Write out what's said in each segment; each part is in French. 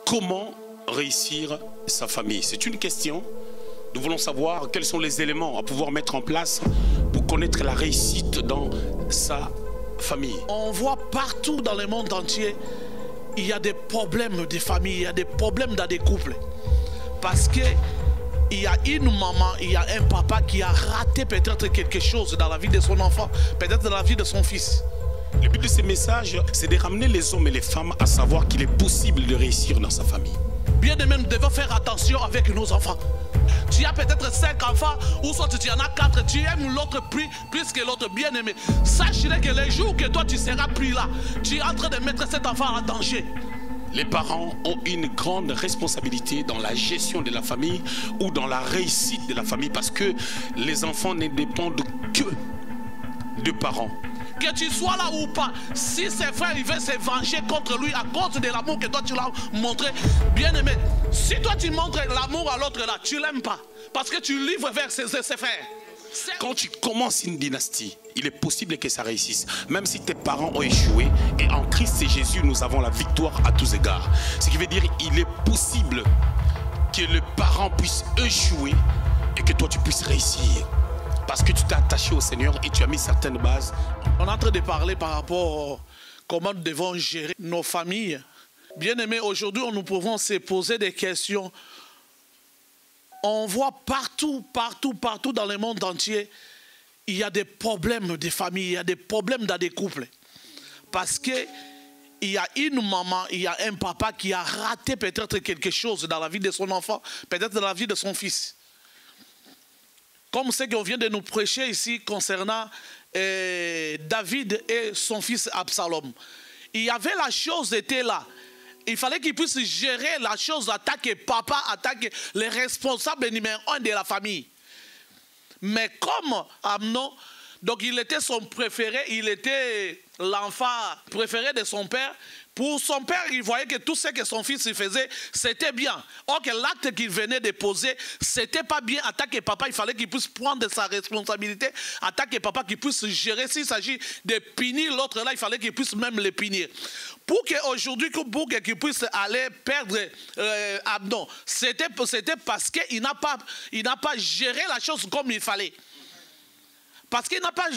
Comment réussir sa famille? C'est une question. Nous voulons savoir quels sont les éléments à pouvoir mettre en place pour connaître la réussite dans sa famille. On voit partout dans le monde entier, il y a des problèmes de famille, il y a des problèmes dans des couples. Parce que il y a une maman, il y a un papa qui a raté peut-être quelque chose dans la vie de son enfant, peut-être dans la vie de son fils. Le but de ces messages, c'est de ramener les hommes et les femmes à savoir qu'il est possible de réussir dans sa famille. Bien aimé, nous devons faire attention avec nos enfants. Tu as peut-être 5 enfants, ou soit tu en as 4, tu aimes l'autre plus que l'autre. Bien aimé, sache que les jours que toi tu seras plus là, tu es en train de mettre cet enfant en danger. Les parents ont une grande responsabilité dans la gestion de la famille ou dans la réussite de la famille parce que les enfants ne dépendent que de parents. Que tu sois là ou pas, si ses frères ils veulent se venger contre lui à cause de l'amour que toi tu l'as montré, bien aimé, si toi tu montres l'amour à l'autre là, tu l'aimes pas, parce que tu livres vers ses frères. Quand tu commences une dynastie, il est possible que ça réussisse, même si tes parents ont échoué, et en Christ et Jésus, nous avons la victoire à tous égards. Ce qui veut dire qu'il est possible que les parents puissent échouer et que toi tu puisses réussir. Parce que tu t'es attaché au Seigneur et tu as mis certaines bases. On est en train de parler par rapport à comment nous devons gérer nos familles. Bien aimé, aujourd'hui, nous pouvons se poser des questions. On voit partout dans le monde entier, il y a des problèmes de famille, il y a des problèmes dans des couples. Parce que il y a une maman, il y a un papa qui a raté peut-être quelque chose dans la vie de son enfant, peut-être dans la vie de son fils. Comme ce qu'on vient de nous prêcher ici concernant David et son fils Absalom. Il y avait la chose était là. Il fallait qu'il puisse gérer la chose, attaquer papa, attaquer les responsables numéro 1 de la famille. Mais comme Amnon, donc il était son préféré, il était l'enfant préféré de son père. Pour son père, il voyait que tout ce que son fils faisait, c'était bien. Or que l'acte qu'il venait de poser, c'était pas bien. Attaquer papa, il fallait qu'il puisse prendre sa responsabilité. Attaquer papa, qu'il puisse gérer. S'il s'agit de punir l'autre là, il fallait qu'il puisse même le punir. Pour qu'aujourd'hui, pour qu'il puisse aller perdre Amnon, c'était parce qu'il n'a pas géré la chose comme il fallait. Parce qu'il n'a pas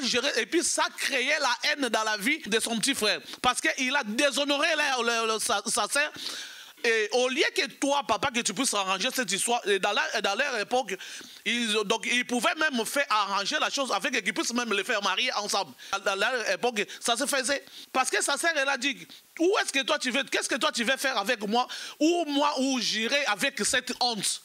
géré, et puis ça créait la haine dans la vie de son petit frère. Parce qu'il a déshonoré sa sœur. Et au lieu que toi, papa, que tu puisses arranger cette histoire, dans leur époque, ils pouvaient même faire arranger la chose afin qu'ils puissent même les faire marier ensemble. Dans leur époque, ça se faisait. Parce que sa sœur, elle a dit, où est-ce que toi tu veux, qu'est-ce que toi tu veux faire avec moi, où j'irai avec cette honte.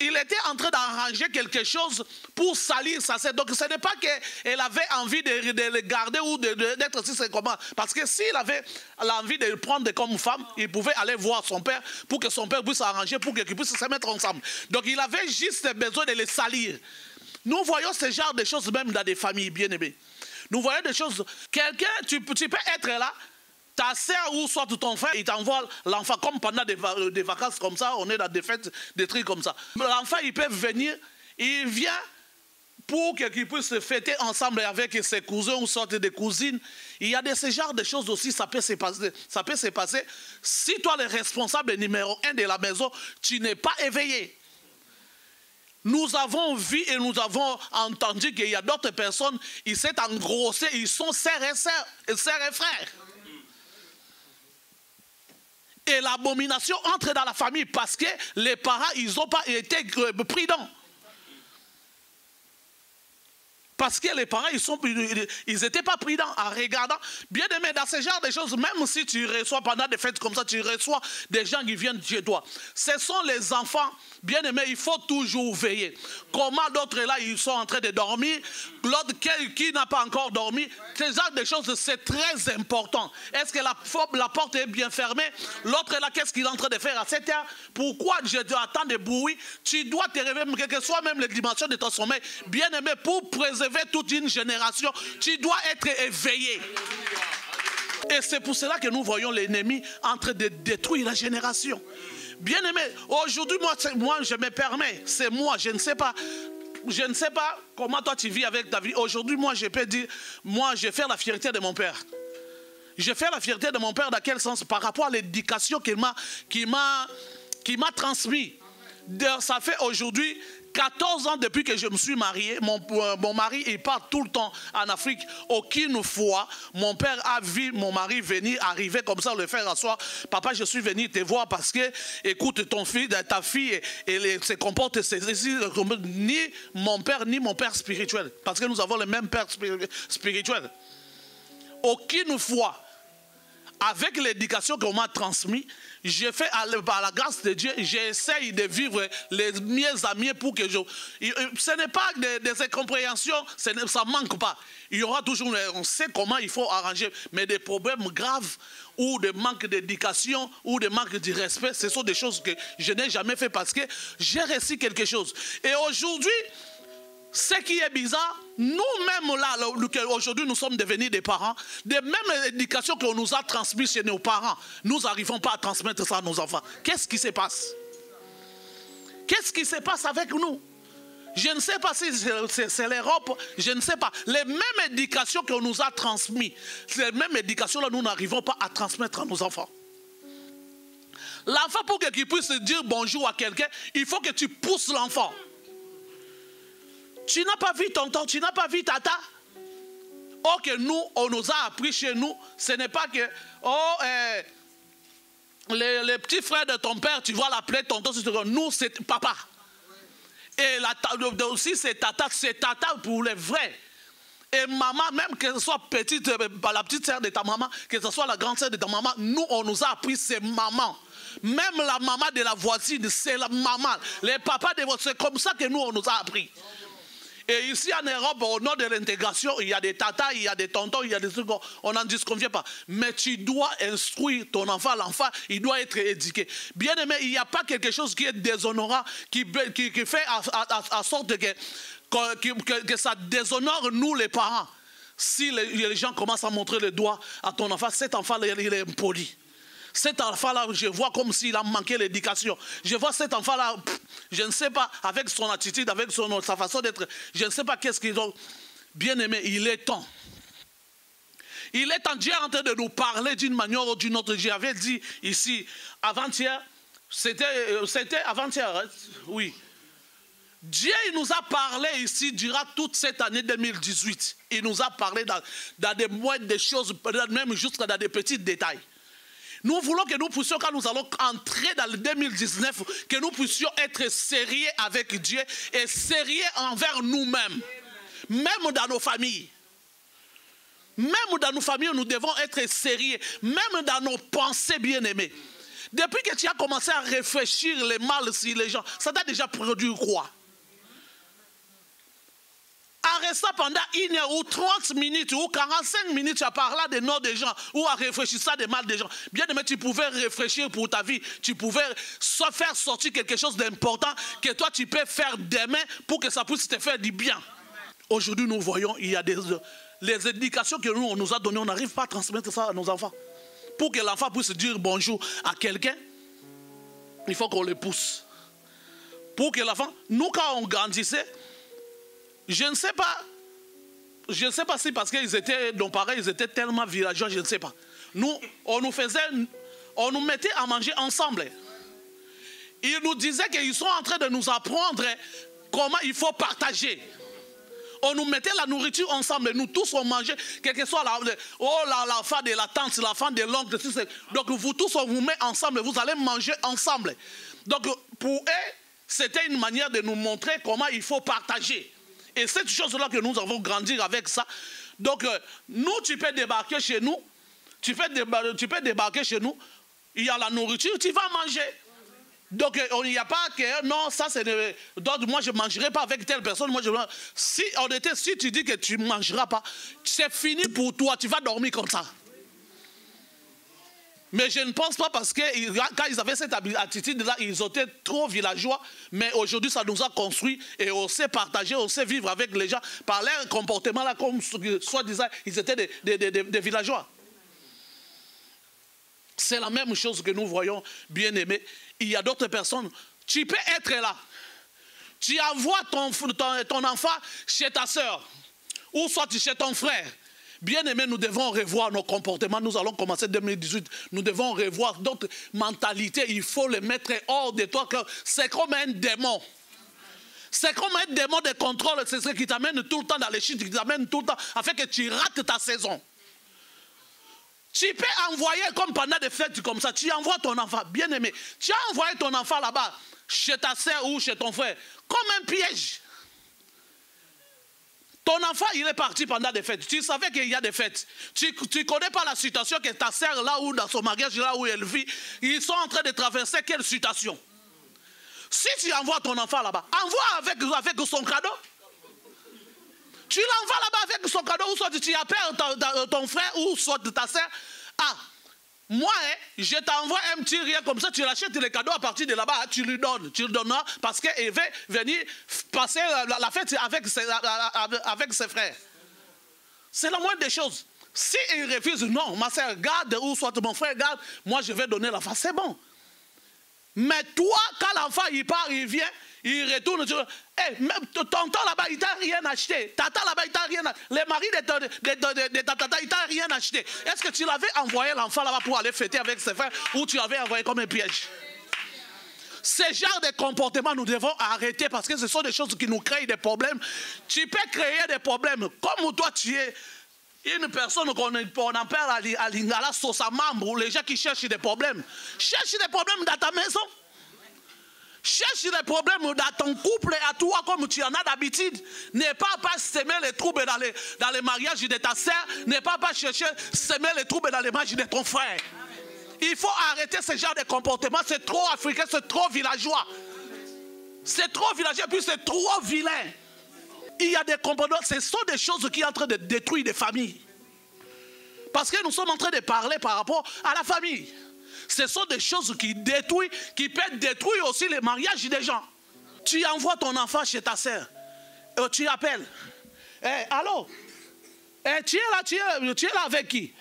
Il était en train d'arranger quelque chose pour salir sa sœur. Donc ce n'est pas qu'elle avait envie de le garder ou d'être si c'est comment. Parce que s'il avait l'envie de le prendre comme femme, il pouvait aller voir son père pour que son père puisse arranger, pour qu'ils puissent se mettre ensemble. Donc il avait juste besoin de les salir. Nous voyons ce genre de choses même dans des familles bien aimées. Nous voyons des choses. Quelqu'un, tu peux être là. Ta sœur ou soit ton frère, il t'envoie l'enfant comme pendant des vacances comme ça, on est dans des fêtes, des trucs comme ça. L'enfant, il peut venir, il vient pour qu'il puisse se fêter ensemble avec ses cousins ou soit des cousines. Il y a ce genre de choses aussi, ça peut se passer. Si toi, le responsable numéro 1 de la maison, tu n'es pas éveillé. Nous avons vu et nous avons entendu qu'il y a d'autres personnes, ils s'est engrossés, ils sont sœurs et frères. Et l'abomination entre dans la famille parce que les parents, ils n'ont pas été prudents. Parce que les parents, ils n'étaient pas prudents en regardant. Bien aimé, dans ce genre de choses, même si tu reçois pendant des fêtes comme ça, tu reçois des gens qui viennent chez toi. Ce sont les enfants, bien aimé, il faut toujours veiller. Comment d'autres là, ils sont en train de dormir, l'autre qui n'a pas encore dormi. Ce genre de choses, c'est très important. Est-ce que la porte est bien fermée? L'autre là, qu'est-ce qu'il est en train de faire à 7 heures? Pourquoi je dois attendre de bruit? Tu dois te réveiller, quelle que soit même les dimensions de ton sommeil, bien aimé, pour préserver toute une génération, tu dois être éveillé. Et c'est pour cela que nous voyons l'ennemi en train de détruire la génération. Bien aimé, aujourd'hui, moi, je me permets, c'est moi, je ne sais pas comment toi tu vis avec ta vie. Aujourd'hui, moi, je peux dire, moi, je vais faire la fierté de mon père. Je fais la fierté de mon père dans quel sens? Par rapport à l'éducation qu'il m'a transmis. Ça fait aujourd'hui 14 ans depuis que je me suis marié. Mon mari, il part tout le temps en Afrique. Aucune fois, mon père a vu mon mari venir, arriver comme ça, le faire asseoir. Papa, je suis venu te voir parce que, écoute, ta fille, elle se comporte ni mon père spirituel. Parce que nous avons le même père spirituel. Aucune fois, avec l'éducation qu'on m'a transmise, j'ai fait, par la grâce de Dieu, j'essaye de vivre les mieux amis pour que ce n'est pas des incompréhensions, ça ne manque pas. Il y aura toujours, on sait comment il faut arranger, mais des problèmes graves ou des manques d'éducation ou des manques de respect, ce sont des choses que je n'ai jamais fait parce que j'ai réussi quelque chose. Et aujourd'hui, ce qui est bizarre, nous-mêmes là, aujourd'hui nous sommes devenus des parents, des mêmes éducations qu'on nous a transmises chez nos parents, nous n'arrivons pas à transmettre ça à nos enfants. Qu'est-ce qui se passe? Qu'est-ce qui se passe avec nous? Je ne sais pas si c'est l'Europe, je ne sais pas. Les mêmes éducations qu'on nous a transmises, les mêmes éducations là, nous n'arrivons pas à transmettre à nos enfants. L'enfant, pour qu'il puisse dire bonjour à quelqu'un, il faut que tu pousses l'enfant. Tu n'as pas vu tonton, tu n'as pas vu tata. Oh, que nous, on nous a appris chez nous, ce n'est pas que, les petits frères de ton père, tu vas l'appeler tonton, nous, c'est papa. Et aussi, c'est tata pour les vrais. Et maman, même que ce soit petite, la petite sœur de ta maman, que ce soit la grande sœur de ta maman, nous, on nous a appris, c'est maman. Même la maman de la voisine, c'est la maman. Les papas de votre, c'est comme ça que nous, on nous a appris. Et ici en Europe, au nom de l'intégration, il y a des tatas, il y a des tontons, il y a des trucs, on n'en disconvient pas. Mais tu dois instruire ton enfant, l'enfant, il doit être éduqué. Bien aimé, il n'y a pas quelque chose qui est déshonorant, qui fait en sorte que ça déshonore nous les parents. Si les gens commencent à montrer le doigt à ton enfant, cet enfant-là, il est impoli. Cet enfant-là, je vois comme s'il a manqué l'éducation. Je vois cet enfant-là, je ne sais pas, avec son attitude, avec sa façon d'être, je ne sais pas qu'est-ce qu'ils ont. Bien aimé, il est temps. Il est temps, Dieu est en train de nous parler d'une manière ou d'une autre. J'avais dit ici, avant-hier, c'était avant-hier, hein? Oui. Dieu, il nous a parlé ici durant toute cette année 2018. Il nous a parlé dans des moindres des choses, même jusqu'à dans des petits détails. Nous voulons que nous puissions, quand nous allons entrer dans le 2019, que nous puissions être sérieux avec Dieu et sérieux envers nous-mêmes. Même dans nos familles. Même dans nos familles, nous devons être sérieux. Même dans nos pensées bien-aimées. Depuis que tu as commencé à réfléchir les mal sur les gens, ça t'a déjà produit quoi? En restant pendant 1 heure ou 30 minutes ou 45 minutes à parler des noms des gens ou à réfléchir ça des mal des gens. Bien aimé, tu pouvais réfléchir pour ta vie. Tu pouvais faire sortir quelque chose d'important que toi tu peux faire demain pour que ça puisse te faire du bien. Aujourd'hui, nous voyons, il y a les éducations que nous, on nous a données, on n'arrive pas à transmettre ça à nos enfants. Pour que l'enfant puisse dire bonjour à quelqu'un, il faut qu'on le pousse. Pour que l'enfant, nous quand on grandissait, je ne sais pas si parce qu'ils étaient, nos parents, ils étaient tellement villageois, je ne sais pas. Nous, on nous mettait à manger ensemble. Ils nous disaient qu'ils sont en train de nous apprendre comment il faut partager. On nous mettait la nourriture ensemble. Nous tous on mangeait, quel que soit l'enfant de la tante, l'enfant de l'oncle. Donc vous tous on vous met ensemble, vous allez manger ensemble. Donc pour eux, c'était une manière de nous montrer comment il faut partager. Et cette chose-là que nous avons grandi avec ça. Donc, nous, tu peux débarquer chez nous. Tu peux débarquer chez nous. Il y a la nourriture, tu vas manger. Donc, il n'y a pas que, non, ça c'est... Donc, moi, je ne mangerai pas avec telle personne. Moi, si tu dis que tu ne mangeras pas, c'est fini pour toi. Tu vas dormir comme ça. Mais je ne pense pas parce que quand ils avaient cette attitude-là, ils étaient trop villageois. Mais aujourd'hui, ça nous a construit et on sait partager, on sait vivre avec les gens. Par leur comportement, là, comme soi-disant, ils étaient des villageois. C'est la même chose que nous voyons, bien aimés. Il y a d'autres personnes. Tu peux être là. Tu envoies ton enfant chez ta soeur ou soit chez ton frère. Bien aimé, nous devons revoir nos comportements. Nous allons commencer 2018. Nous devons revoir notre mentalité. Il faut les mettre hors de toi. C'est comme un démon. C'est comme un démon de contrôle. C'est ce qui t'amène tout le temps dans les chutes, qui t'amène tout le temps afin que tu rates ta saison. Tu peux envoyer comme pendant des fêtes comme ça. Tu envoies ton enfant, bien aimé. Tu as envoyé ton enfant là-bas, chez ta soeur ou chez ton frère, comme un piège. Ton enfant, il est parti pendant des fêtes. Tu savais qu'il y a des fêtes. Tu ne connais pas la situation que ta soeur, là où dans son mariage, là où elle vit, ils sont en train de traverser quelle situation? Si tu envoies ton enfant là-bas, envoie avec son cadeau. Tu l'envoies là-bas avec son cadeau, ou soit tu appelles ton frère, ou soit ta soeur. Ah, moi, je t'envoie un petit rien comme ça, tu l'achètes les cadeaux à partir de là-bas, tu lui donneras parce qu'il va venir passer la fête avec ses frères. C'est la moindre des choses. Si il refuse, non, ma soeur, garde, ou soit mon frère, garde, moi je vais donner l'enfant, c'est bon. Mais toi, quand l'enfant il part, il vient, il retourne, tu dis, hey, même tonton là-bas, il t'a rien acheté. Tata là-bas, il t'a rien acheté. Les maris de ta tata, il t'a rien acheté. Est-ce que tu l'avais envoyé l'enfant là-bas pour aller fêter avec ses frères ou tu l'avais envoyé comme un piège? Ce genre de comportement, nous devons arrêter parce que ce sont des choses qui nous créent des problèmes. Tu peux créer des problèmes. Comme toi, tu es une personne qu'on appelle à Lingala, Sosamambre, ou les gens qui cherchent des problèmes. Cherche des problèmes dans ta maison. Cherche des problèmes dans ton couple et à toi comme tu en as d'habitude. Ne pas semer les troubles dans les mariages de ta sœur. Ne pas chercher semer les troubles dans les mariages de ton frère. Il faut arrêter ce genre de comportement. C'est trop africain, c'est trop villageois. C'est trop villageois et puis c'est trop vilain. Il y a des comportements, ce sont des choses qui sont en train de détruire des familles. Parce que nous sommes en train de parler par rapport à la famille. Ce sont des choses qui détruisent, qui peuvent détruire aussi les mariages des gens. Tu envoies ton enfant chez ta sœur. Tu appelles. Allô? Tu es là avec qui?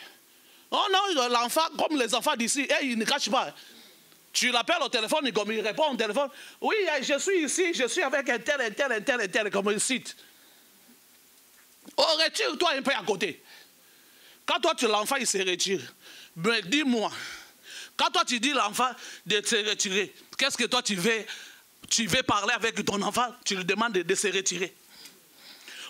Oh non, l'enfant, comme les enfants d'ici, ils ne cachent pas. Tu l'appelles au téléphone, il répond au téléphone. Oui, je suis ici, je suis avec un tel, comme il cite. Oh, retire-toi un peu à côté. Quand toi, l'enfant, il se retire. Mais dis-moi, quand toi, tu dis l'enfant de se retirer, qu'est-ce que toi, tu veux parler avec ton enfant, tu lui demandes de se retirer.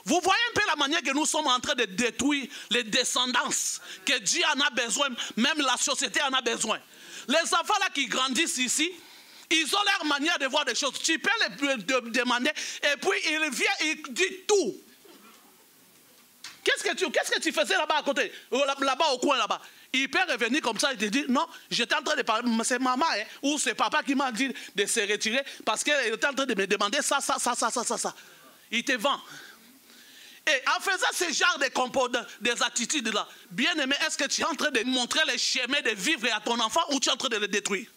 Vous voyez un peu la manière que nous sommes en train de détruire les descendances, que Dieu en a besoin, même la société en a besoin. Les enfants là qui grandissent ici, ils ont leur manière de voir des choses. Tu peux les demander et puis il vient, il dit tout. Qu'est-ce que tu faisais là-bas à côté, là-bas au coin là-bas? Il peut revenir comme ça et te dire, non, j'étais en train de parler, c'est maman ou c'est papa qui m'a dit de se retirer parce qu'il était en train de me demander ça. Il te vend. Et en faisant ce genre de comportements, des attitudes-là, bien aimé, est-ce que tu es en train de montrer les chemins de vivre à ton enfant ou tu es en train de le détruire?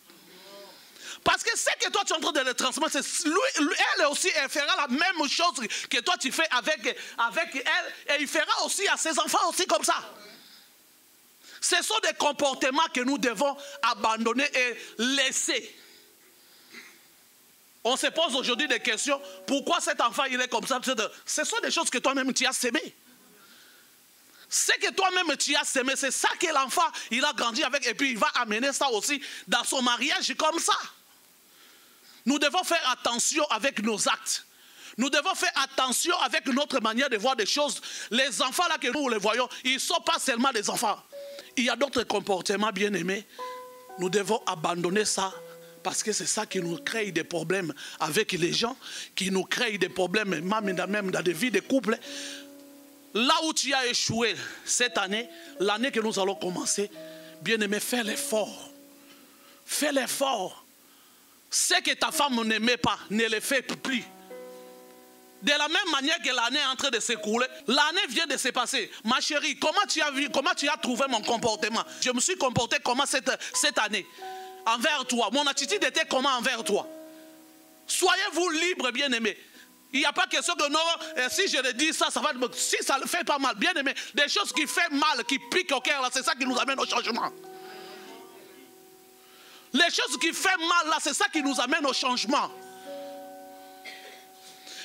Parce que ce que toi tu es en train de le transmettre, elle aussi, elle fera la même chose que toi tu fais avec elle et il fera aussi à ses enfants aussi comme ça. Ce sont des comportements que nous devons abandonner et laisser. On se pose aujourd'hui des questions. Pourquoi cet enfant il est comme ça? Ce sont des choses que toi-même tu as sémées. Ce que toi-même tu as sémé, c'est ça que l'enfant il a grandi avec et puis il va amener ça aussi dans son mariage comme ça. Nous devons faire attention avec nos actes. Nous devons faire attention avec notre manière de voir des choses. Les enfants là que nous les voyons, ils ne sont pas seulement des enfants. Il y a d'autres comportements bien aimés. Nous devons abandonner ça. Parce que c'est ça qui nous crée des problèmes avec les gens, qui nous crée des problèmes même dans des vies de couple. Là où tu as échoué cette année, l'année que nous allons commencer, bien aimé, fais l'effort. Fais l'effort. Ce que ta femme n'aimait pas, ne le fais plus. De la même manière que l'année est en train de s'écouler, l'année vient de se passer. Ma chérie, comment tu as trouvé mon comportement? Je me suis comporté comment cette année? Envers toi. Mon attitude était comment envers toi? Soyez-vous libre, bien-aimé. Il n'y a pas question que non, si je le dis ça, ça va... Si ça ne fait pas mal, bien-aimé, des choses qui font mal, qui piquent au cœur, c'est ça qui nous amène au changement. Les choses qui font mal, là, c'est ça qui nous amène au changement.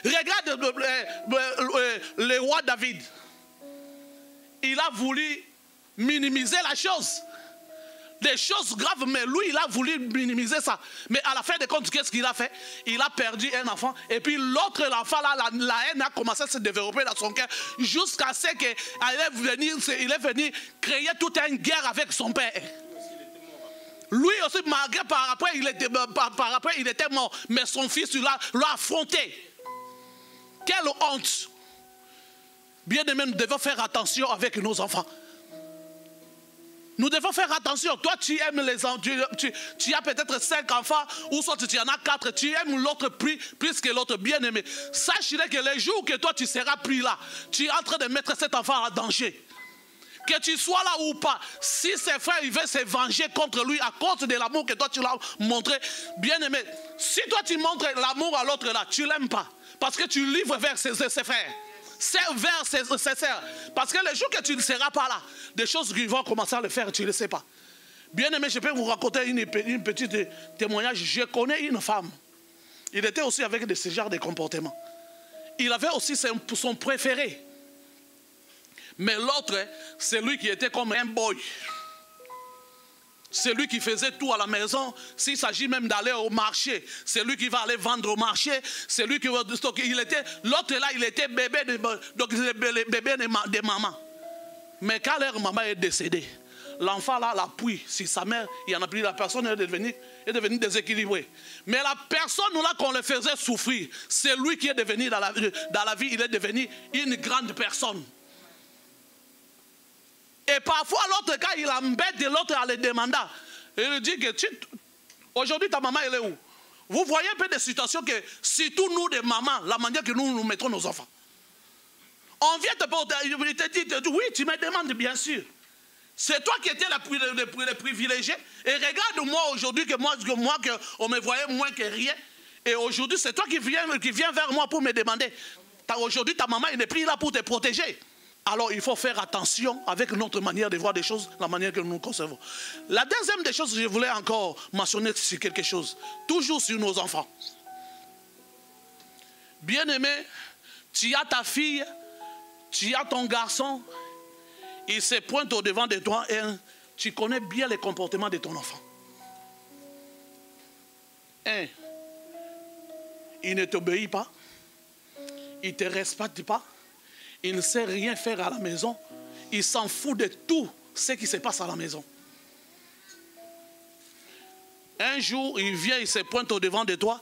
Regarde le roi David. il a voulu minimiser la chose. Des choses graves, mais lui, il a voulu minimiser ça. Mais à la fin des comptes, qu'est-ce qu'il a fait? Il a perdu un enfant. Et puis l'autre enfant, là, la haine a commencé à se développer dans son cœur jusqu'à ce qu'il est venu créer toute une guerre avec son père. Lui aussi, malgré par après, il était mort. Mais son fils, l'a affronté. Quelle honte! Bien-aimés, nous devons faire attention avec nos enfants. Nous devons faire attention. Toi, tu aimes les enfants. Tu as peut-être 5 enfants, ou soit tu en as 4. Tu aimes l'autre plus que l'autre. Bien-aimé. Sache que les jours que toi, tu seras pris là, tu es en train de mettre cet enfant en danger. Que tu sois là ou pas, si ses frères ils veulent se venger contre lui à cause de l'amour que toi tu l'as montré, bien-aimé, si toi tu montres l'amour à l'autre là, tu ne l'aimes pas. Parce que tu livres vers ses frères. Vers ses sœurs. Parce que le jour que tu ne seras pas là, des choses qui vont commencer à le faire, tu ne le sais pas. Bien aimé, je peux vous raconter une petite témoignage. Je connais une femme. Il était aussi avec ce genre de comportement. Il avait aussi son préféré. Mais l'autre, c'est lui qui était comme un boy. C'est lui qui faisait tout à la maison. S'il s'agit même d'aller au marché, c'est lui qui va aller vendre au marché. C'est lui qui va stocker. L'autre là, il était bébé de maman. Mais quand leur maman est décédée, l'enfant là l'appuie sur sa mère. Il n'y en a plus. La personne est devenue déséquilibrée. Mais la personne là qu'on le faisait souffrir, c'est lui qui est devenu dans la vie, il est devenu une grande personne. Et parfois, l'autre, quand il embête de l'autre en le demandant, il lui dit que aujourd'hui, ta maman, elle est où? Vous voyez un peu des situations que, surtout nous, des mamans, la manière que nous mettrons nos enfants. On vient te porter, il te dit, oui, tu me demandes, bien sûr. C'est toi qui étais le privilégié. Et regarde-moi aujourd'hui, que on me voyait moins que rien. Et aujourd'hui, c'est toi qui viens vers moi pour me demander. Aujourd'hui, ta maman, elle n'est plus là pour te protéger. Alors, il faut faire attention avec notre manière de voir des choses, la manière que nous nous concevons. La deuxième des choses, je voulais encore mentionner sur quelque chose. Toujours sur nos enfants. Bien-aimé, tu as ta fille, tu as ton garçon, il se pointe au devant de toi et tu connais bien les comportements de ton enfant. Il ne t'obéit pas, il ne te respecte pas. Il ne sait rien faire à la maison. Il s'en fout de tout ce qui se passe à la maison. Un jour, il vient, il se pointe au devant de toi.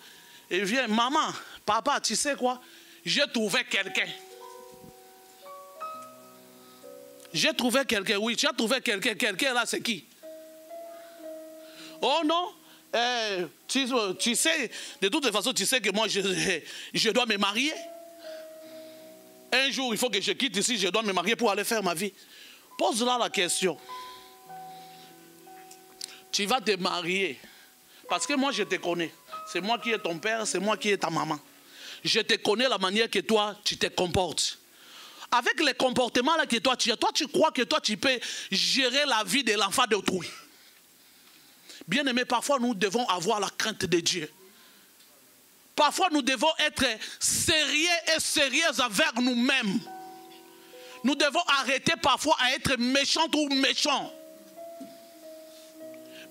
Il vient, maman, papa, tu sais quoi? J'ai trouvé quelqu'un. J'ai trouvé quelqu'un, oui. Tu as trouvé quelqu'un. Quelqu'un là, c'est qui? Oh non, tu sais, de toute façon, tu sais que moi, je dois me marier. Un jour, il faut que je quitte ici, je dois me marier pour aller faire ma vie. Pose-là la question. Tu vas te marier. Parce que moi, je te connais. C'est moi qui est ton père, c'est moi qui est ta maman. Je te connais la manière que toi, tu te comportes. Avec les comportements là que toi, tu crois que toi, tu peux gérer la vie de l'enfant d'autrui. Bien aimé, parfois, nous devons avoir la crainte de Dieu. Parfois, nous devons être sérieux et sérieuses envers nous-mêmes. Nous devons arrêter parfois à être méchantes ou méchants.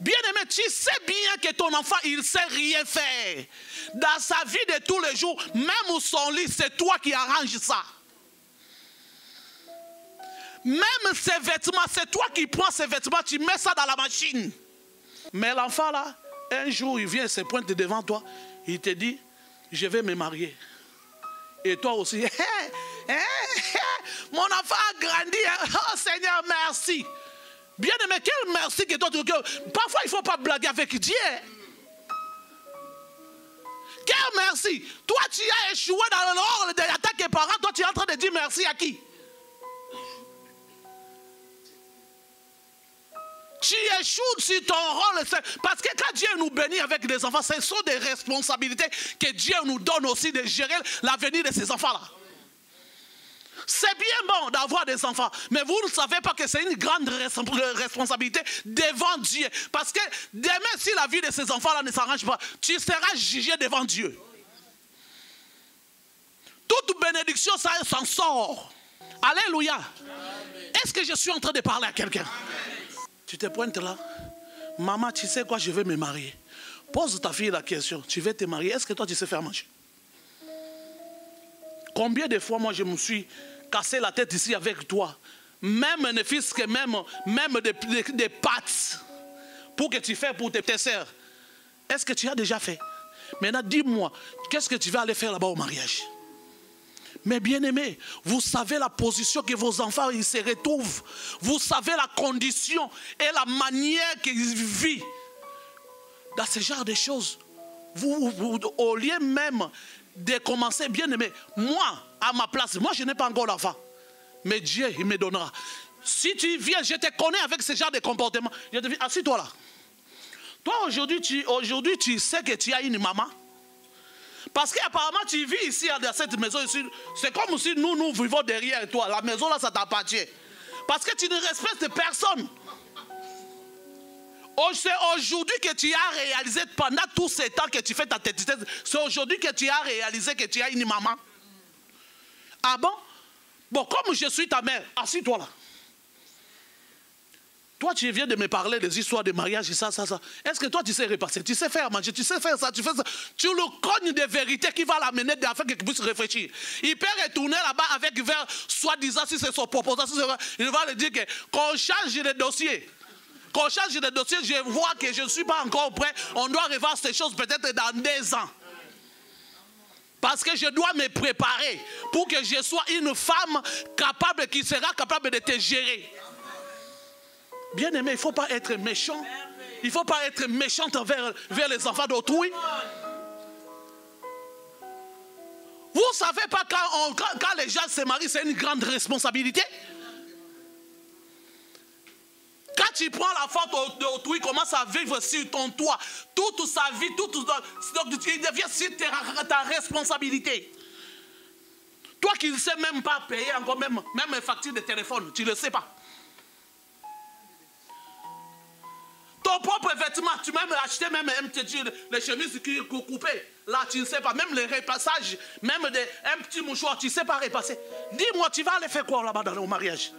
Bien-aimé, tu sais bien que ton enfant, il ne sait rien faire. Dans sa vie de tous les jours, même au son lit, c'est toi qui arranges ça. Même ses vêtements, c'est toi qui prends ses vêtements, tu mets ça dans la machine. Mais l'enfant là, un jour, il vient, il se pointe devant toi, il te dit, je vais me marier. Et toi aussi, mon enfant a grandi, oh Seigneur, merci. Bien aimé, quel merci que toi, parfois il ne faut pas blaguer avec Dieu. Quel merci. Toi, tu as échoué dans le rôle de tes parents, toi tu es en train de dire merci à qui? Tu échoues sur ton rôle. Parce que quand Dieu nous bénit avec des enfants, ce sont des responsabilités que Dieu nous donne aussi de gérer l'avenir de ces enfants-là. C'est bien bon d'avoir des enfants, mais vous ne savez pas que c'est une grande responsabilité devant Dieu. Parce que demain, si la vie de ces enfants-là ne s'arrange pas, tu seras jugé devant Dieu. Toute bénédiction, ça s'en sort. Alléluia. Est-ce que je suis en train de parler à quelqu'un? Tu te pointes là. Maman, tu sais quoi, je vais me marier. Pose ta fille la question. Tu veux te marier? Est-ce que toi, tu sais faire manger? Combien de fois, moi, je me suis cassé la tête ici avec toi? Même ne fils que même des pâtes pour que tu fasses pour tes sœurs. Est-ce que tu as déjà fait? Maintenant, dis-moi, qu'est-ce que tu vas aller faire là-bas au mariage? Mais bien aimé, vous savez la position que vos enfants ils se retrouvent. Vous savez la condition et la manière qu'ils vivent dans ce genre de choses. Vous, au lieu même de commencer, bien aimé, moi, à ma place, moi je n'ai pas encore d'enfant. Mais Dieu, il me donnera. Si tu viens, je te connais avec ce genre de comportement. Je te dis, assis-toi là. Toi, aujourd'hui, tu sais que tu as une maman. Parce qu'apparemment, tu vis ici, dans cette maison ici. C'est comme si nous vivons derrière toi. La maison là, ça t'appartient. Parce que tu ne respectes personne. C'est aujourd'hui que tu as réalisé, pendant tous ces temps que tu fais ta tête, c'est aujourd'hui que tu as réalisé que tu as une maman. Ah bon? Bon, comme je suis ta mère, assis-toi là. Toi, tu viens de me parler des histoires de mariage et ça. Est-ce que toi, tu sais repasser? Tu sais faire manger, tu sais faire ça, tu fais ça. Tu le cognes des vérités qui va l'amener afin qu'il puisse réfléchir. Il peut retourner là-bas avec vers, soi-disant, si c'est son proposition, il va lui dire qu'on change de dossier. Qu'on change de dossier, je vois que je ne suis pas encore prêt. On doit revoir ces choses peut-être dans 2 ans. Parce que je dois me préparer pour que je sois une femme capable, qui sera capable de te gérer. Bien aimé, il ne faut pas être méchant. Il ne faut pas être méchant vers les enfants d'autrui. Vous ne savez pas quand les gens se marient, c'est une grande responsabilité. Quand tu prends la faute d'autrui, commence à vivre sur ton toit, toute sa vie, donc il devient sur ta responsabilité. Toi qui ne sais même pas payer encore même une facture de téléphone, tu ne le sais pas. Ton propre vêtement, tu m'as acheté même les chemises coupées. Là, tu ne sais pas. Même les repassages, même un petit mouchoir, tu ne sais pas repasser. Dis-moi, tu vas aller faire quoi là-bas au mariage?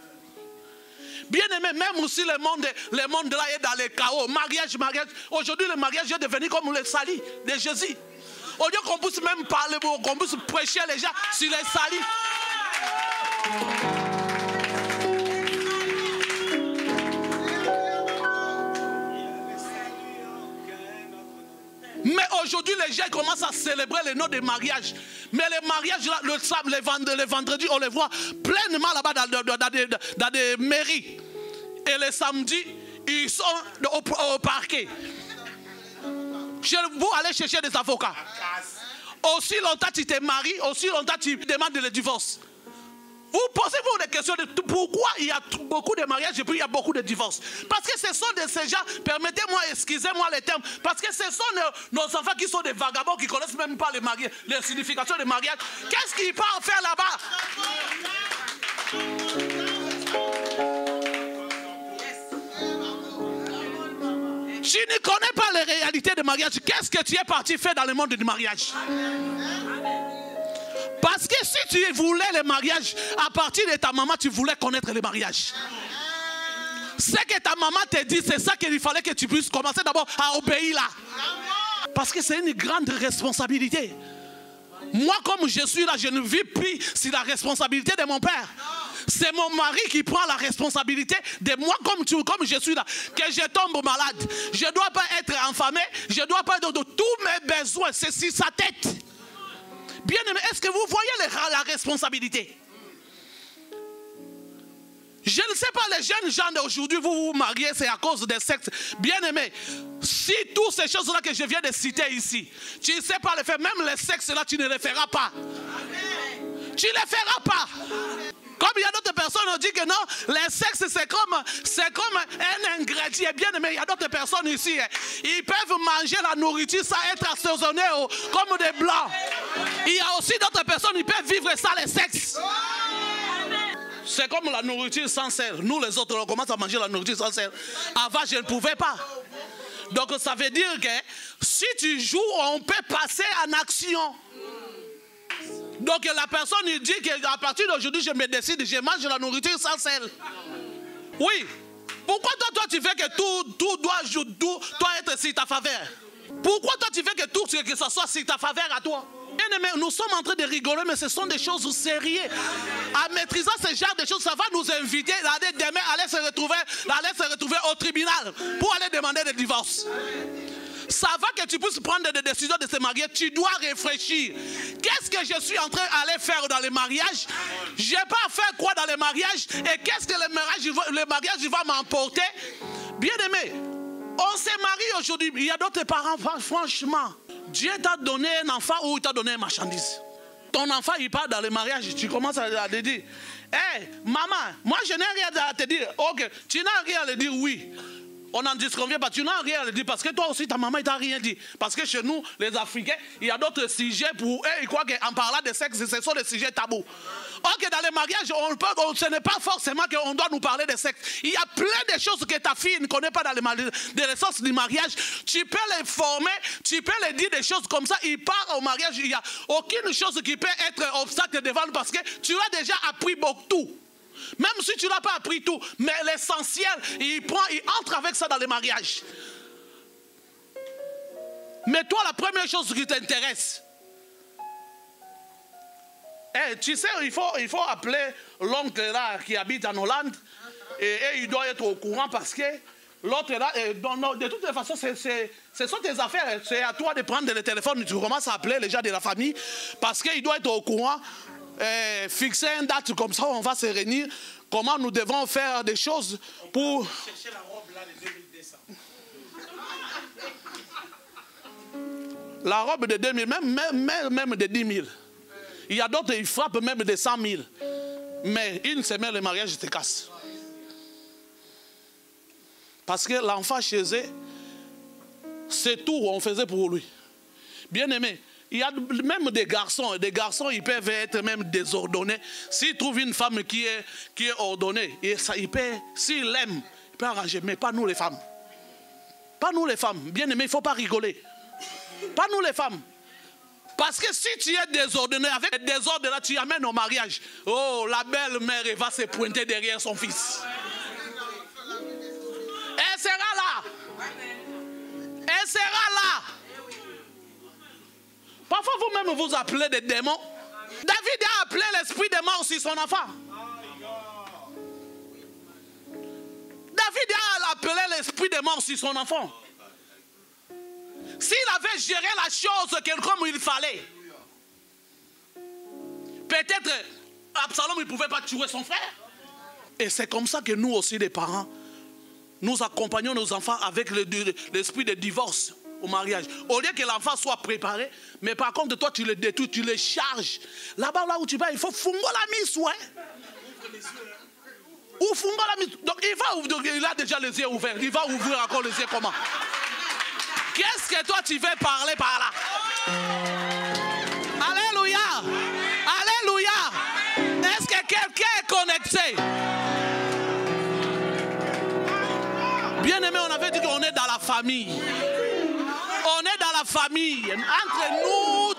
Bien aimé, même aussi le monde là est dans les chaos. Mariage. Aujourd'hui, le mariage est devenu comme le salit de Jésus. Au lieu qu'on puisse même parler, qu'on puisse prêcher les gens sur les salis. Mais aujourd'hui, les gens commencent à célébrer le nom des mariages. Mais les mariages, là, les vendredis, on les voit pleinement là-bas dans des mairies. Et les samedis, ils sont au parquet. Vous allez chercher des avocats. Aussi longtemps tu te maries, aussi longtemps tu demandes le divorce. Vous posez-vous des questions de pourquoi il y a beaucoup de mariages et puis il y a beaucoup de divorces. Parce que ce sont de ces gens, permettez-moi, excusez-moi les termes, parce que ce sont nos enfants qui sont des vagabonds qui ne connaissent même pas les significations des mariages. Qu'est-ce qu'ils partent faire là-bas? Tu ne connais pas les réalités du mariage. Qu'est-ce que tu es parti faire dans le monde du mariage? Parce que si tu voulais le mariage, à partir de ta maman, tu voulais connaître le mariage. Ce que ta maman te dit, c'est ça qu'il fallait que tu puisses commencer d'abord à obéir là. Parce que c'est une grande responsabilité. Moi, comme je suis là, je ne vis plus sur la responsabilité de mon père. C'est mon mari qui prend la responsabilité de moi comme je suis là. Que je tombe malade, je ne dois pas être enfamé, je ne dois pas de tous mes besoins. C'est sur sa tête. Bien aimé, est-ce que vous voyez la responsabilité? Je ne sais pas, les jeunes gens d'aujourd'hui, vous vous mariez, c'est à cause des sexes. Bien aimé, si toutes ces choses-là que je viens de citer ici, tu ne sais pas les faire, même les sexes là, tu ne les feras pas. Tu ne les feras pas. Comme il y a d'autres personnes qui disent que non, les sexes c'est comme un ingrédient. Bien aimé, il y a d'autres personnes ici, ils peuvent manger la nourriture sans être assaisonnés comme des blancs. Il y a aussi d'autres personnes qui peuvent vivre sans les sexes. C'est comme la nourriture sans sel. Nous les autres, on commence à manger la nourriture sans sel. Avant, je ne pouvais pas. Donc ça veut dire que si tu joues, on peut passer en action. Donc la personne il dit qu'à partir d'aujourd'hui, je me décide, je mange la nourriture sans sel. Oui. Pourquoi toi tu fais que tout doit être sur ta faveur? Pourquoi toi tu fais que tout que ça soit sur ta faveur à toi? Bien aimé, nous sommes en train de rigoler, mais ce sont des choses sérieuses. En maîtrisant ce genre de choses, ça va nous inviter demain à aller se retrouver au tribunal pour aller demander le divorce. Ça va que tu puisses prendre des décisions de se marier, tu dois réfléchir. Qu'est-ce que je suis en train d'aller faire dans les mariages? Je n'ai pas fait quoi dans les mariages? Et qu'est-ce que le mariage va m'emporter? Bien aimé, on s'est marié aujourd'hui. Il y a d'autres parents, franchement. Dieu t'a donné un enfant ou il t'a donné une marchandise. Ton enfant, il part dans le mariage, tu commences à te dire, hey, maman, moi je n'ai rien à te dire. Ok, tu n'as rien à le dire, oui. On n'en disconvient pas, tu n'as rien à le dire parce que toi aussi, ta maman, il t'a rien dit. Parce que chez nous, les Africains, il y a d'autres sujets pour eux. Ils croient qu'en parlant de sexe, ce sont des sujets tabous. Ok, dans les mariages, ce n'est pas forcément qu'on doit nous parler de sexe. Il y a plein de choses que ta fille ne connaît pas dans l'essence du mariage. Tu peux les former, tu peux les dire des choses comme ça. Il part au mariage, il n'y a aucune chose qui peut être obstacle devant nous parce que tu as déjà appris beaucoup. Même si tu n'as pas appris tout, mais l'essentiel, il entre avec ça dans les mariages. Mais toi, la première chose qui t'intéresse, tu sais, il faut appeler l'oncle là qui habite en Hollande et il doit être au courant parce que l'autre là, de toute façon, ce sont tes affaires. C'est à toi de prendre le téléphone, tu commences à appeler les gens de la famille parce qu'il doit être au courant. Fixer une date comme ça, on va se réunir. Comment nous devons faire des choses pour... Chercher la robe là de 2200. La robe de 2000, même de 10 000. Il y a d'autres, ils frappent même de 100 000. Mais une semaine, le mariage se casse. Parce que l'enfant chez eux, c'est tout, on faisait pour lui. Bien aimé. Il y a même des garçons, ils peuvent être même désordonnés. S'ils trouvent une femme qui est ordonnée, et ça, s'il l'aime, il peut arranger, mais pas nous les femmes. Pas nous les femmes. Bien aimé, il ne faut pas rigoler. Pas nous les femmes. Parce que si tu es désordonné, avec le désordre là, tu amènes au mariage. Oh, la belle-mère va se pointer derrière son fils. Elle sera là. Elle sera là. Parfois vous-même vous appelez des démons. David a appelé l'esprit des morts sur son enfant. David a appelé l'esprit des morts sur son enfant. S'il avait géré la chose comme il fallait, peut-être Absalom ne pouvait pas tuer son frère. Et c'est comme ça que nous aussi les parents, nous accompagnons nos enfants avec l'esprit de divorce au mariage. Au lieu que l'enfant soit préparé, mais par contre toi tu le détruis, tu le charges. Là-bas, là où tu vas, il faut fungo la mise, ouais. Ou fungo la mise. Donc il a déjà les yeux ouverts. Il va ouvrir encore les yeux comment? Qu'est-ce que toi tu veux parler par là? Alléluia. Alléluia. Est-ce que quelqu'un est connecté? Bien aimé, on avait dit qu'on est dans la famille. On est dans la famille. Entre nous,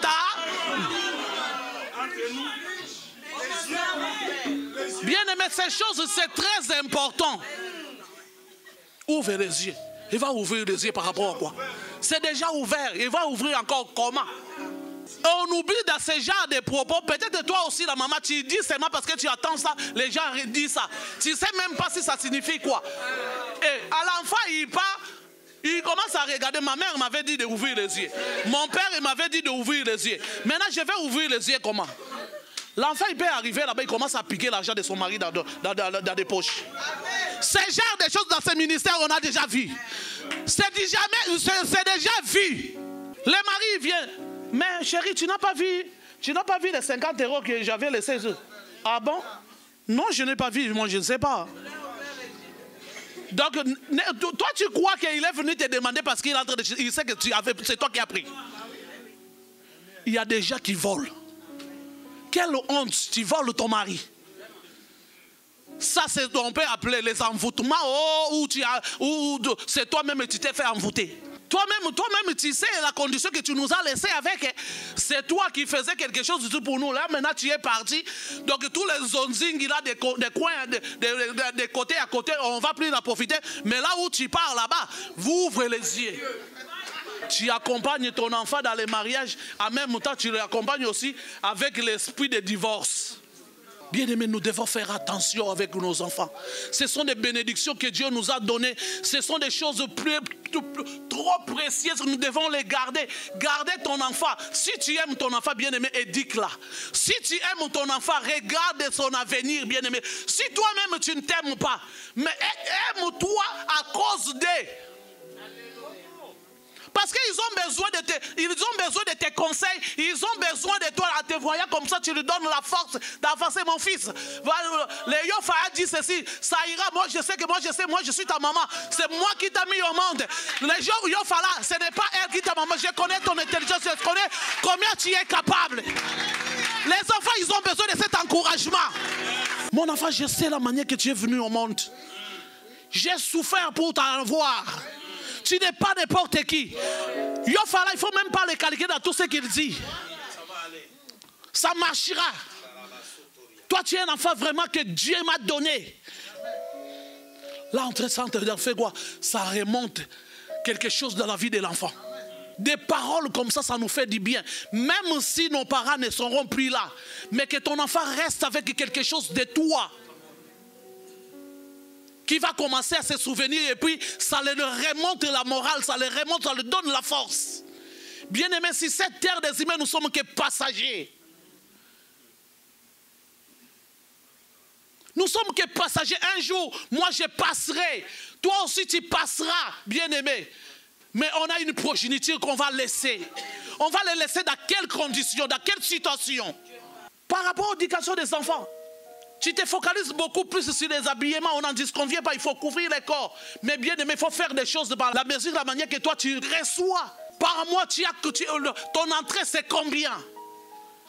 bien aimé, ces choses, c'est très important. Ouvre les yeux. Il va ouvrir les yeux par rapport à quoi? C'est déjà ouvert. Il va ouvrir encore comment? On oublie dans ce genre de propos. Peut-être toi aussi, la maman, tu dis seulement parce que tu attends ça. Les gens disent ça. Tu ne sais même pas si ça signifie quoi. Et à l'enfant, il part. Il commence à regarder. Ma mère m'avait dit d'ouvrir les yeux. Mon père m'avait dit d'ouvrir les yeux. Maintenant, je vais ouvrir les yeux comment? L'enfant, il peut arriver là-bas, il commence à piquer l'argent de son mari dans des poches. Ce genre de choses dans ce ministère, on a déjà vu. C'est déjà vu. Le mari vient. Mais chérie, tu n'as pas vu les 50 € que j'avais laissés. Ah bon? Non, je n'ai pas vu. Moi, je ne sais pas. Donc, toi, tu crois qu'il est venu te demander parce qu'il sait que c'est toi qui as pris. Il y a des gens qui volent. Quelle honte, tu voles ton mari. Ça, on peut appeler les envoûtements. Ou c'est toi-même qui tu t'es fait envoûter. Toi-même, tu sais la condition que tu nous as laissée avec. C'est toi qui faisais quelque chose pour nous. Là, maintenant, tu es parti. Donc, tous les zonzing, il a des coins, des côtés à côté, on ne va plus en profiter. Mais là où tu pars, là-bas, vous ouvrez les yeux. Tu accompagnes ton enfant dans les mariages. En même temps, tu l'accompagnes aussi avec l'esprit de divorce. Bien-aimés, nous devons faire attention avec nos enfants. Ce sont des bénédictions que Dieu nous a données. Ce sont des choses trop précieuses. Nous devons les garder. Gardez ton enfant. Si tu aimes ton enfant, bien-aimé, éduque-la. Si tu aimes ton enfant, regarde son avenir, bien-aimé. Si toi-même, tu ne t'aimes pas, mais aime-toi à cause d'eux. Parce qu'ils ont besoin de tes conseils. Ils ont besoin de toi en te voyant comme ça. Tu lui donnes la force d'avancer, mon fils. Le Yofa a dit ceci. Ça ira. Moi, je suis ta maman. C'est moi qui t'ai mis au monde. Les gens Yofa là, ce n'est pas elle qui t'a maman. Je connais ton intelligence. Je connais combien tu es capable. Les enfants, ils ont besoin de cet encouragement. Mon enfant, je sais la manière que tu es venu au monde. J'ai souffert pour t'avoir. Tu n'es pas n'importe qui. Il ne faut même pas le calquer dans tout ce qu'il dit. Ça marchera. Toi, tu es un enfant vraiment que Dieu m'a donné. Là, en train de faire quoi? Ça remonte quelque chose dans la vie de l'enfant. Des paroles comme ça nous fait du bien. Même si nos parents ne seront plus là. Mais que ton enfant reste avec quelque chose de toi. Qui va commencer à se souvenir et puis ça leur remonte la morale, ça leur remonte, ça leur donne la force. Bien aimé, si cette terre des humains, nous sommes que passagers. Nous sommes que passagers. Un jour, moi je passerai. Toi aussi tu passeras, bien aimé. Mais on a une progéniture qu'on va laisser. On va les laisser dans quelles conditions, dans quelle situation? Par rapport à l'éducation des enfants. Tu te focalises beaucoup plus sur les habillements, on n'en disconvient pas, il faut couvrir les corps. Mais bien aimé, il faut faire des choses par la mesure, la manière que toi tu reçois. Par mois, ton entrée c'est combien?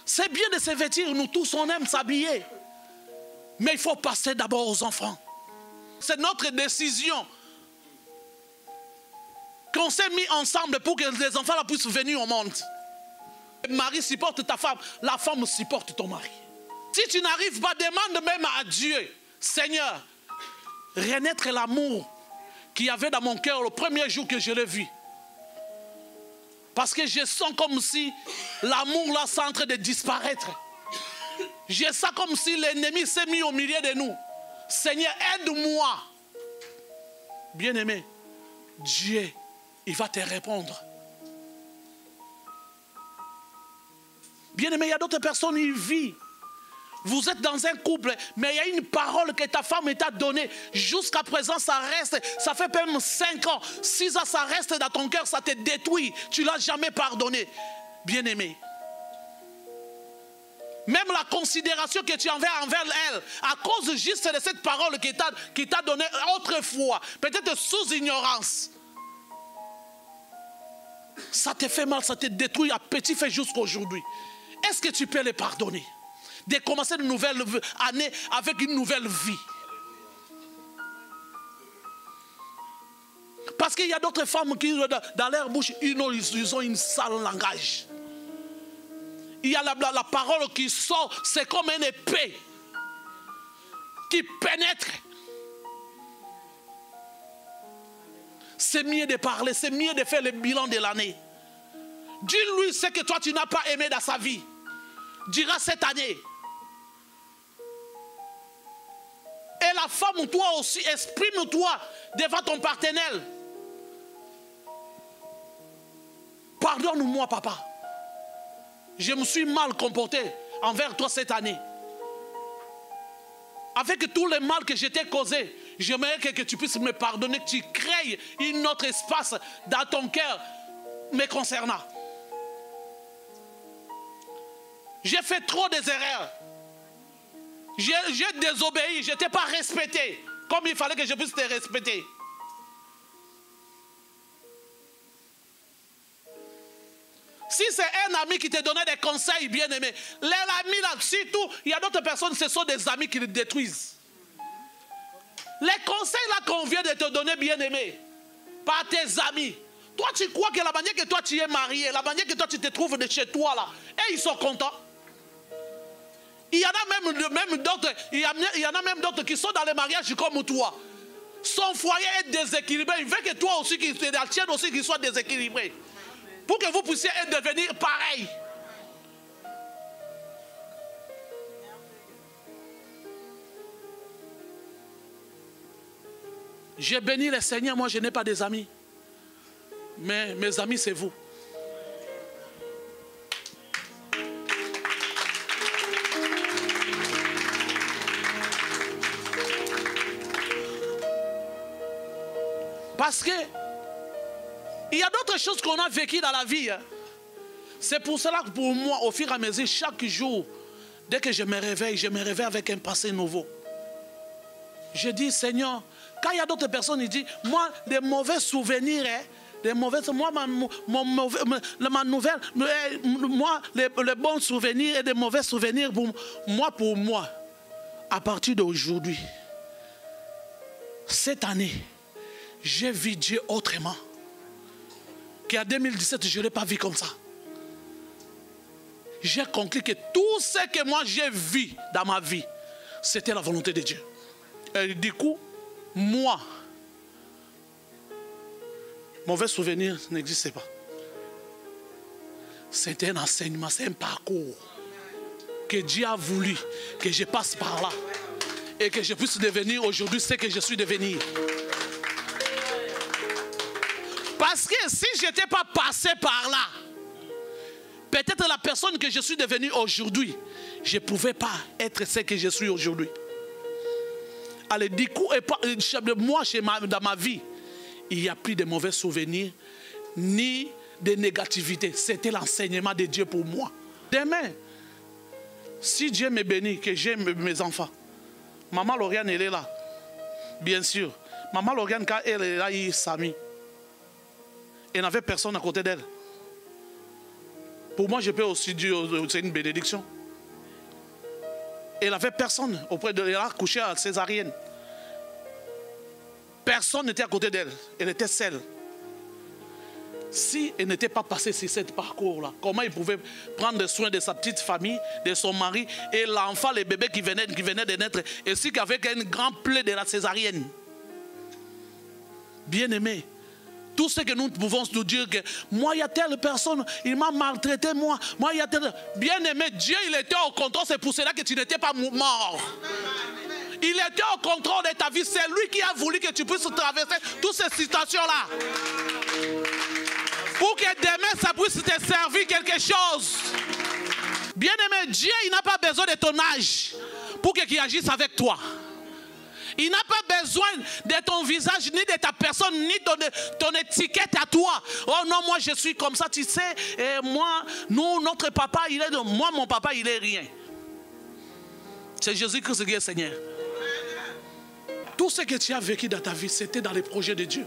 C'est bien de se vêtir, nous tous on aime s'habiller. Mais il faut passer d'abord aux enfants. C'est notre décision qu'on s'est mis ensemble pour que les enfants là puissent venir au monde. Le mari supporte ta femme, la femme supporte ton mari. Si tu n'arrives pas, demande même à Dieu, Seigneur, renaître l'amour qu'il y avait dans mon cœur le premier jour que je l'ai vu. Parce que je sens comme si l'amour là est en train de disparaître. Je sens comme si l'ennemi s'est mis au milieu de nous. Seigneur, aide-moi. Bien-aimé, Dieu, il va te répondre. Bien-aimé, il y a d'autres personnes qui vivent. Vous êtes dans un couple, mais il y a une parole que ta femme t'a donnée. Jusqu'à présent, ça reste, ça fait même 5 ans. 6 ans, ça reste dans ton cœur, ça te détruit. Tu ne l'as jamais pardonné. Bien-aimé. Même la considération que tu as envers elle, à cause juste de cette parole qui t'a donnée autrefois, peut-être sous ignorance. Ça te fait mal, ça te détruit à petit feu jusqu'à aujourd'hui. Est-ce que tu peux les pardonner? De commencer une nouvelle année avec une nouvelle vie. Parce qu'il y a d'autres femmes qui, dans leur bouche, ils ont une sale langage. Il y a la parole qui sort, c'est comme une épée qui pénètre. C'est mieux de parler, c'est mieux de faire le bilan de l'année. Dis-lui ce que toi tu n'as pas aimé dans sa vie. Dira cette année. Et la femme, toi aussi, exprime-toi devant ton partenaire. Pardonne-moi, papa. Je me suis mal comporté envers toi cette année. Avec tout le mal que je t'ai causé, j'aimerais que tu puisses me pardonner, que tu crées un autre espace dans ton cœur me concernant. J'ai fait trop d'erreurs. J'ai désobéi, je ne t'ai pas respecté comme il fallait que je puisse te respecter. Si c'est un ami qui te donnait des conseils bien aimés, les amis là, surtout, il y a d'autres personnes, ce sont des amis qui le détruisent. Les conseils là qu'on vient de te donner bien aimés, par tes amis, Toi, tu crois que la manière que toi tu es marié, la manière que toi tu te trouves de chez toi là, et ils sont contents. Il y en a même d'autres, il y en a même d'autres qui sont dans les mariages comme toi. Son foyer est déséquilibré. Il veut que toi aussi, la tienne aussi, qu'il soit déséquilibré. Pour que vous puissiez devenir pareil. J'ai béni le Seigneur, moi je n'ai pas des amis. Mais mes amis, c'est vous. Parce que il y a d'autres choses qu'on a vécues dans la vie. Hein. C'est pour cela que pour moi, au fur et à mesure, chaque jour, dès que je me réveille avec un passé nouveau. Je dis, Seigneur, quand il y a d'autres personnes, ils disent, moi, les mauvais souvenirs, hein, les bons souvenirs et les mauvais souvenirs, pour moi, à partir d'aujourd'hui, cette année, j'ai vu Dieu autrement. Qu'en 2017, je ne l'ai pas vu comme ça. J'ai conclu que tout ce que moi j'ai vu dans ma vie, c'était la volonté de Dieu. Et du coup, moi, mauvais souvenir n'existait pas. C'était un enseignement, c'est un parcours que Dieu a voulu que je passe par là et que je puisse devenir aujourd'hui ce que je suis devenu. Parce que si je n'étais pas passé par là, peut-être la personne que je suis devenue aujourd'hui, je ne pouvais pas être ce que je suis aujourd'hui. Allez, du coup, moi, dans ma vie, il n'y a plus de mauvais souvenirs, ni de négativité. C'était l'enseignement de Dieu pour moi. Demain, si Dieu me bénit, que j'aime mes enfants, maman Lauriane, elle est là. Bien sûr. Maman Lauriane, quand elle est là, il est Samy. Elle n'avait personne à côté d'elle. Pour moi, je peux aussi dire, c'est une bénédiction. Elle n'avait personne auprès d'elle. Elle a couché à césarienne. Personne n'était à côté d'elle. Elle était seule. Si elle n'était pas passée sur ce parcours-là, comment elle pouvait prendre soin de sa petite famille, de son mari et l'enfant, les bébés qui venaient de naître, ainsi qu'avec un grand plaie de la césarienne. Bien-aimé, tout ce que nous pouvons nous dire que moi, il y a telle personne, il m'a maltraité, moi, il y a telle... Bien-aimé, Dieu, il était au contrôle, c'est pour cela que tu n'étais pas mort. Il était au contrôle de ta vie, c'est lui qui a voulu que tu puisses traverser toutes ces situations-là. Pour que demain, ça puisse te servir quelque chose. Bien-aimé, Dieu, il n'a pas besoin de ton âge pour qu'il agisse avec toi. Il n'a pas besoin de ton visage, ni de ta personne, ni de ton étiquette à toi. Oh non, moi je suis comme ça, tu sais. Et moi, notre papa, il est... Moi, mon papa, il est rien. C'est Jésus-Christ qui est Seigneur. Tout ce que tu as vécu dans ta vie, c'était dans les projets de Dieu.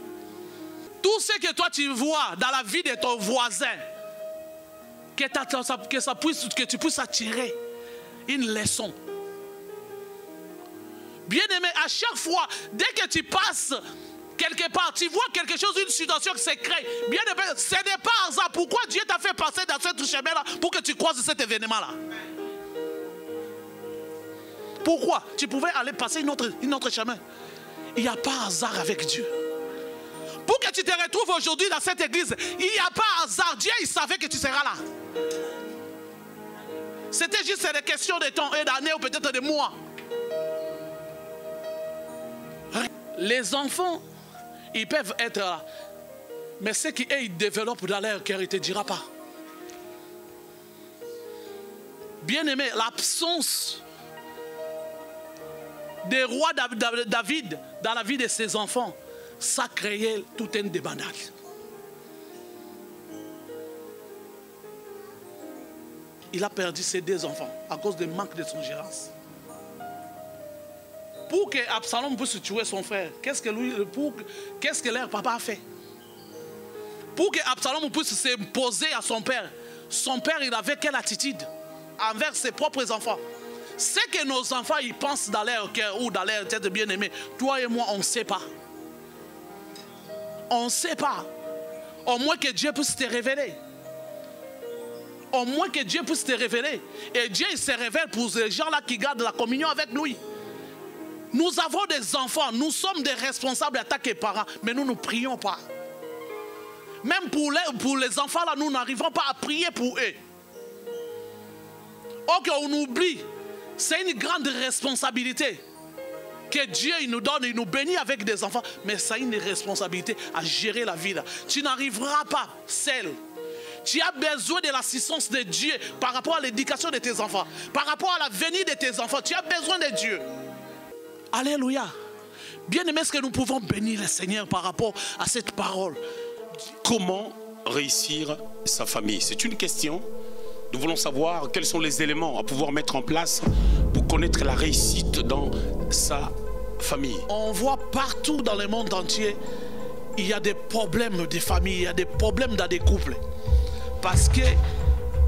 Tout ce que toi tu vois dans la vie de ton voisin, que tu puisses attirer une leçon. Bien-aimé, à chaque fois, dès que tu passes quelque part, tu vois quelque chose, une situation qui se crée. Bien-aimé, ce n'est pas hasard. Pourquoi Dieu t'a fait passer dans ce chemin-là pour que tu croises cet événement-là? Pourquoi? Tu pouvais aller passer une autre chemin. Il n'y a pas hasard avec Dieu. Pour que tu te retrouves aujourd'hui dans cette église, il n'y a pas hasard. Dieu, il savait que tu seras là. C'était juste une question de temps et d'années ou peut-être de mois. Les enfants, ils peuvent être là. Mais ce qu'ils développent dans leur cœur, il ne te dira pas. Bien-aimé, l'absence des rois David dans la vie de ses enfants, ça créait tout un débandade. Il a perdu ses deux enfants à cause du manque de son gérance. Pour que Absalom puisse tuer son frère, qu'est-ce que leur papa a fait? Pour que Absalom puisse s'imposer à son père, il avait quelle attitude envers ses propres enfants? Ce que nos enfants ils pensent dans leur cœur ou dans leur tête bien-aimée, toi et moi on ne sait pas. On ne sait pas. Au moins que Dieu puisse te révéler. Au moins que Dieu puisse te révéler. Et Dieu il se révèle pour ces gens-là qui gardent la communion avec lui. Nous avons des enfants, nous sommes des responsables en tant que parents, mais nous ne prions pas. Même pour les enfants là, nous n'arrivons pas à prier pour eux. Ok, on oublie. C'est une grande responsabilité que Dieu il nous donne, il nous bénit avec des enfants, mais c'est une responsabilité à gérer la vie là. Tu n'arriveras pas seul. Tu as besoin de l'assistance de Dieu par rapport à l'éducation de tes enfants, par rapport à la venue de tes enfants. Tu as besoin de Dieu. Alléluia. Bien aimé, est-ce que nous pouvons bénir le Seigneur par rapport à cette parole? Comment réussir sa famille? C'est une question. Nous voulons savoir quels sont les éléments à pouvoir mettre en place pour connaître la réussite dans sa famille. On voit partout dans le monde entier, il y a des problèmes de famille, il y a des problèmes dans des couples. Parce qu'il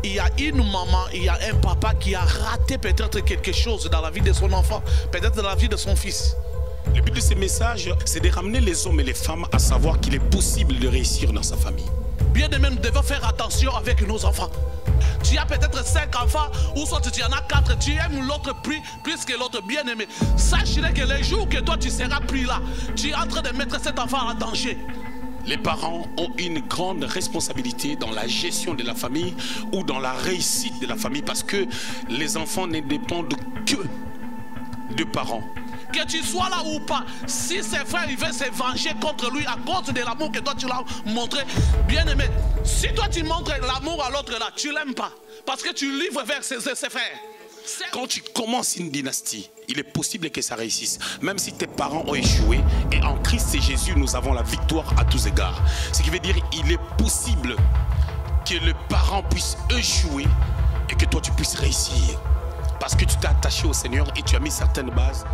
y a une maman, il y a un papa qui a raté peut-être quelque chose dans la vie de son enfant, peut-être dans la vie de son fils. Le but de ces messages, c'est de ramener les hommes et les femmes à savoir qu'il est possible de réussir dans sa famille. Bien aimé, nous devons faire attention avec nos enfants. Tu as peut-être 5 enfants, ou soit tu en as 4, tu aimes l'autre plus que l'autre. Bien aimé, sache que les jours que toi tu seras pris là, tu es en train de mettre cet enfant en danger. Les parents ont une grande responsabilité dans la gestion de la famille ou dans la réussite de la famille parce que les enfants ne dépendent que de parents. Que tu sois là ou pas, si ses frères ils veulent se venger contre lui à cause de l'amour que toi tu l'as montré, bien aimé, si toi tu montres l'amour à l'autre là, tu l'aimes pas parce que tu livres vers ses frères. Quand tu commences une dynastie, il est possible que ça réussisse. Même si tes parents ont échoué, et en Christ et Jésus, nous avons la victoire à tous égards. Ce qui veut dire qu'il est possible que le parent puisse échouer et que toi tu puisses réussir. Parce que tu t'es attaché au Seigneur et tu as mis certaines bases.